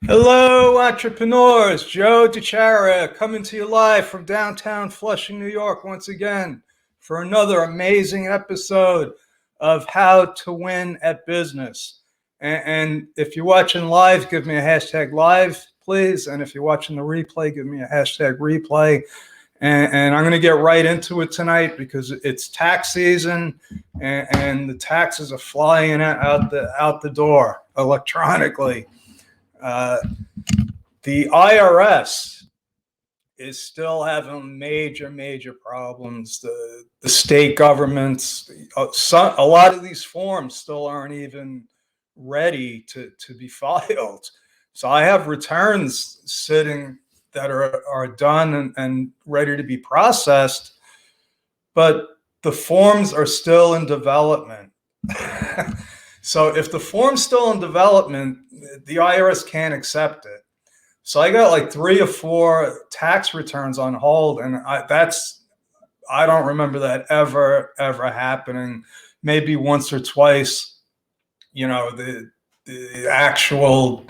Hello, entrepreneurs. Joe DiChara coming to you live from downtown Flushing, New York, once again for another amazing episode of How to Win at Business. And if you're watching live, give me a hashtag live, please. And if you're watching the replay, give me a hashtag replay. And I'm going to get right into it tonight because it's tax season and the taxes are flying out the door electronically. The IRS is still having major problems. The state governments, a lot of these forms still aren't even ready to be filed. So I have returns sitting that are done and ready to be processed, but the forms are still in development. So if the form's still in development, the IRS can't accept it. So I got like 3 or 4 tax returns on hold, and I don't remember that ever happening. Maybe once or twice, the actual,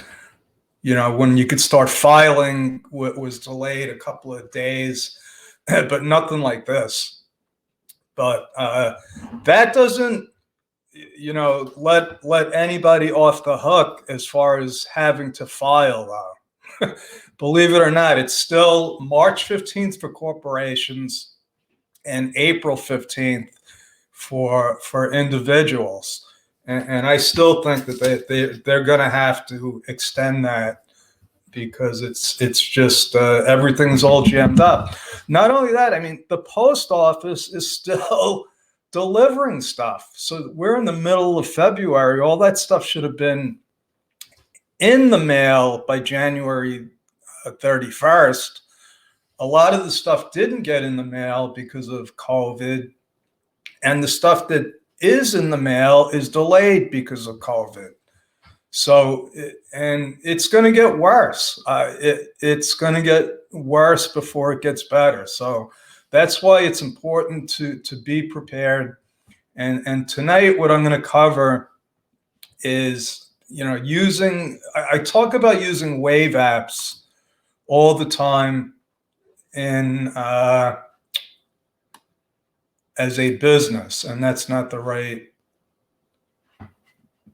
when you could start filing was delayed a couple of days, but nothing like this. But that doesn't let anybody off the hook as far as having to file. Believe it or not, it's still March 15th for corporations and April 15th for individuals. And I still think that they're going to have to extend that because it's just everything's all jammed up. Not only that, I mean, the post office is still delivering stuff. So we're in the middle of February. All that stuff should have been in the mail by January 31st. A lot of the stuff didn't get in the mail because of COVID, and the stuff that is in the mail is delayed because of COVID. So, and it's going to get worse. It's going to get worse before it gets better. So that's why it's important to be prepared. And tonight, what I'm going to cover is, I talk about using Waveapps all the time in as a business, and that's not the right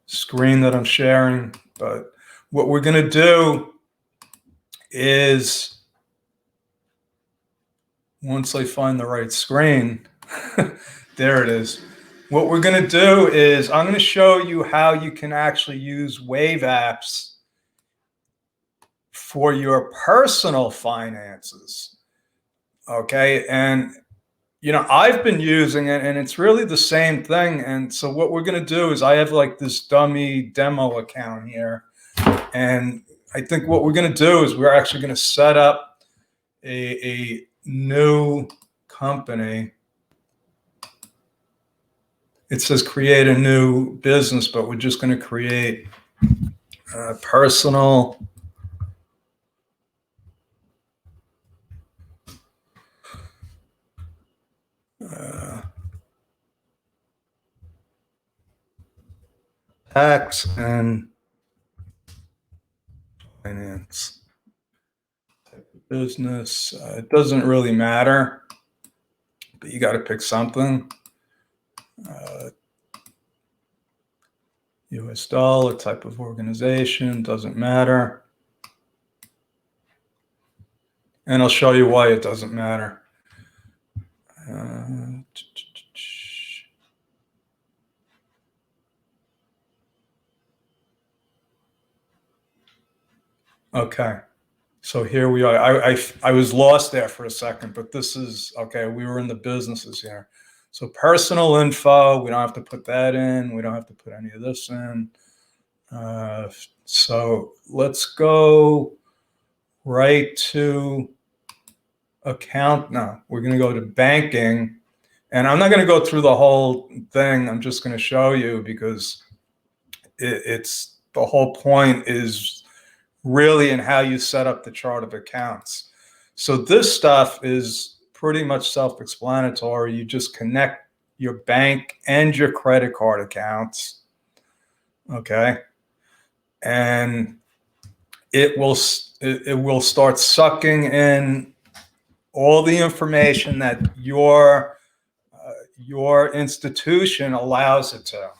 screen that I'm sharing. But what we're going to do is, once I find the right screen, there it is. What we're going to do is I'm going to show you how you can actually use Waveapps for your personal finances. Okay. And, I've been using it and it's really the same thing. And so what we're going to do is I have like this dummy demo account here. And I think what we're going to do is we're actually going to set up a new company. It says create a new business, but we're just going to create personal tax and finance type of business. It doesn't really matter, but you got to pick something. US dollar, type of organization, doesn't matter. And I'll show you why it doesn't matter. Okay, so here we are. I was lost there for a second, but this is, okay, we were in the businesses here. So personal info, we don't have to put that in. We don't have to put any of this in. So let's go right to account. Now we're going to go to banking, and I'm not going to go through the whole thing. I'm just going to show you because it's the whole point is really in how you set up the chart of accounts. So this stuff is pretty much self-explanatory. You just connect your bank and your credit card accounts. Okay. And it will start sucking in all the information that your institution allows it to.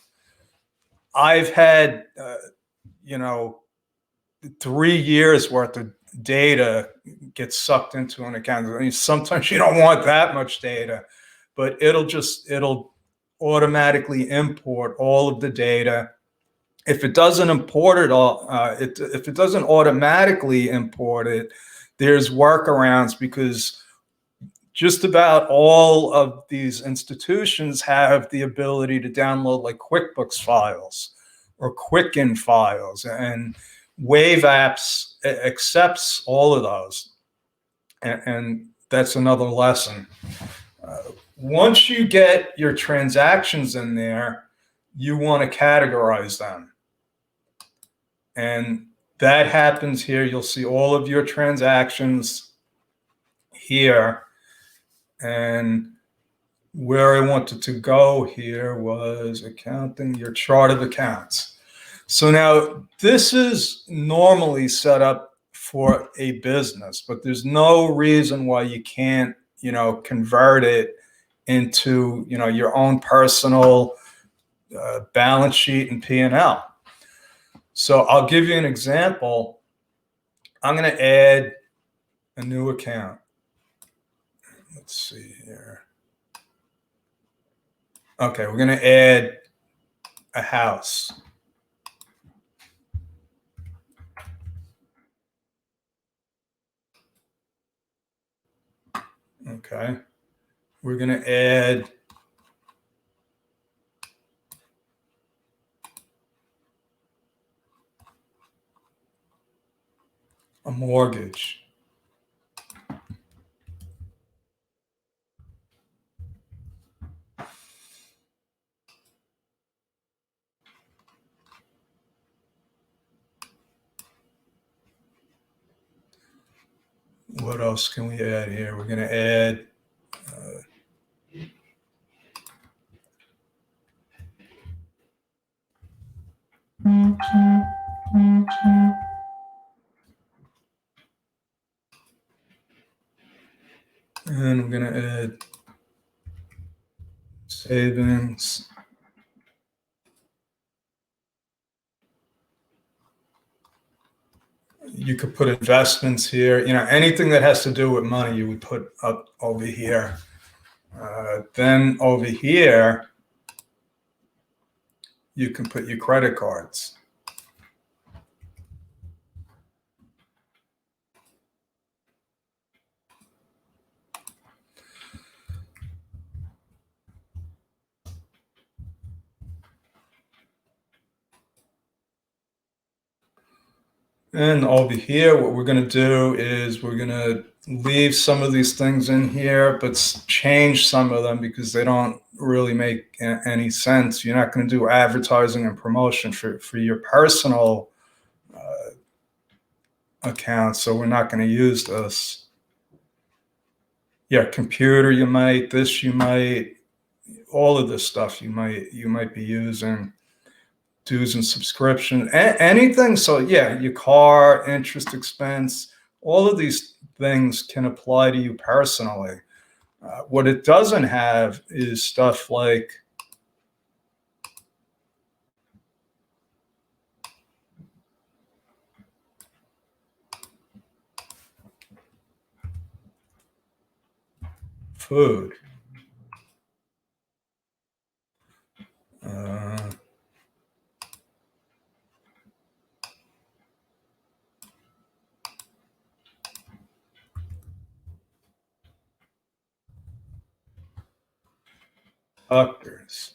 I've had, 3 years worth of data get sucked into an account. I mean, sometimes you don't want that much data, but it'll automatically import all of the data. If it doesn't import it all, if it doesn't automatically import it, there's workarounds, because just about all of these institutions have the ability to download like QuickBooks files or Quicken files, and Waveapps accepts all of those. And that's another lesson. Once you get your transactions in there, you want to categorize them. And that happens here. You'll see all of your transactions here. And where I wanted to go here was accounting, your chart of accounts. So now this is normally set up for a business, but there's no reason why you can't, convert it into, your own personal balance sheet and P&L. So I'll give you an example. I'm going to add a new account. Let's see here. Okay, we're going to add a house. Okay, we're going to add a mortgage. What else can we add here? We're going to add and we're going to add savings. You could put investments here. Anything that has to do with money, you would put up over here. Then over here, you can put your credit cards. And over here, what we're going to do is we're going to leave some of these things in here, but change some of them because they don't really make any sense. You're not going to do advertising and promotion for your personal account, so we're not going to use this. Yeah, computer you might, this you might, all of this stuff you might be using. Dues and subscription, anything. So yeah, your car, interest expense, all of these things can apply to you personally. What it doesn't have is stuff like food. Doctors.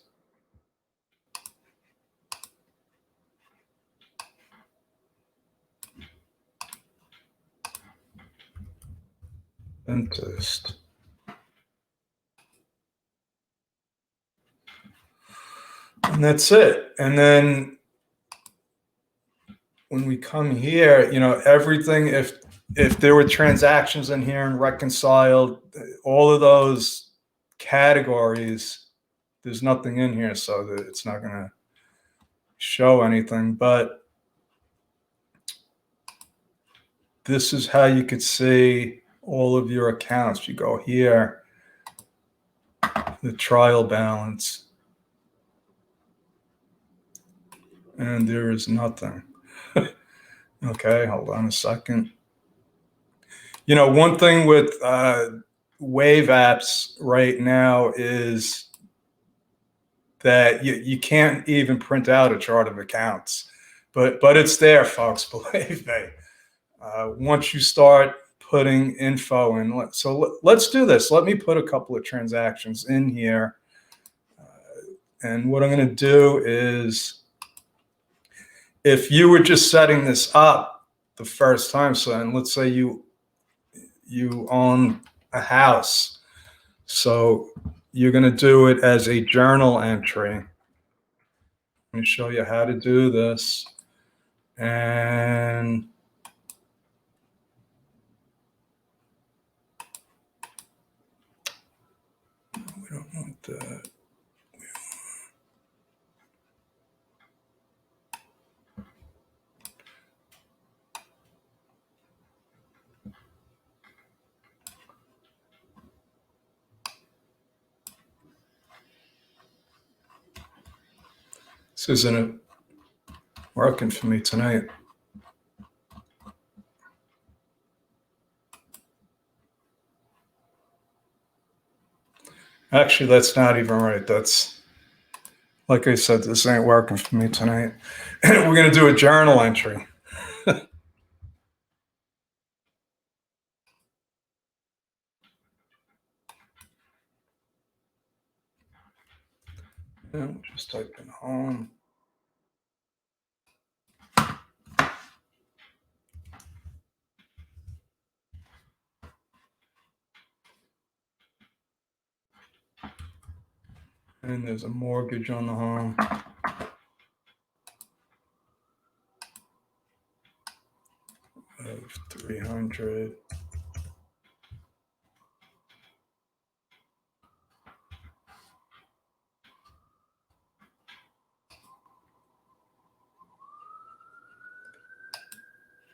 Dentist. And that's it. And then when we come here, everything, if there were transactions in here and reconciled, all of those categories, there's nothing in here, so that it's not going to show anything. But this is how you could see all of your accounts. You go here, the trial balance, and there is nothing. Okay, hold on a second. You know, one thing with Waveapps right now is that you can't even print out a chart of accounts, but it's there, folks. Believe me. Once you start putting info in, so let's do this. Let me put a couple of transactions in here, and what I'm going to do is, if you were just setting this up the first time, so and let's say you own a house, so you're going to do it as a journal entry. Let me show you how to do this. And we don't want that. This isn't working for me tonight. Actually, that's not even right. That's, like I said, this ain't working for me tonight. We're going to do a journal entry. And just type in home. And there's a mortgage on the home. Of 300.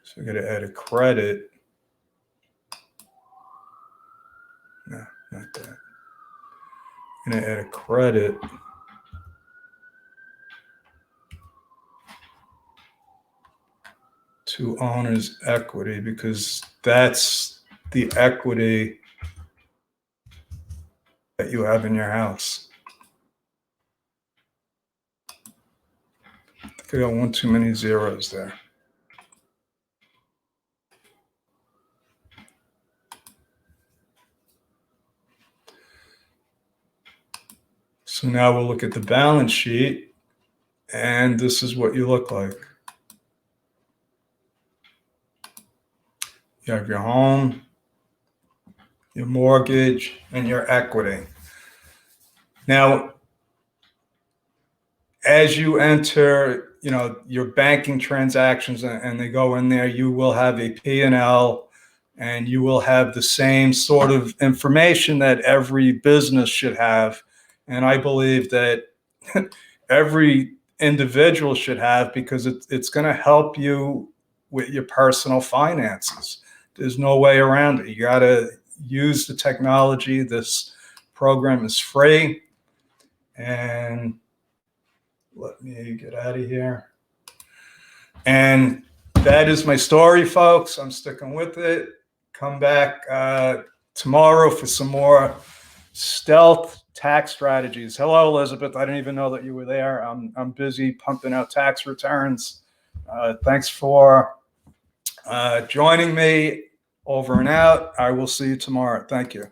So I got to add a credit. No, not that. I'm going to add a credit to owner's equity, because that's the equity that you have in your house. I think I got one too many zeros there. So now we'll look at the balance sheet, and this is what you look like. You have your home, your mortgage, and your equity. Now, as you enter, you know, your banking transactions and they go in there, you will have a P&L, and you will have the same sort of information that every business should have. And I believe that every individual should have, because it's going to help you with your personal finances. There's no way around it. You got to use the technology. This program is free. And let me get out of here. And that is my story, folks. I'm sticking with it. Come back tomorrow for some more stealth tax strategies. Hello, Elizabeth. I didn't even know that you were there. I'm busy pumping out tax returns. Thanks for joining me. Over and out. I will see you tomorrow. Thank you.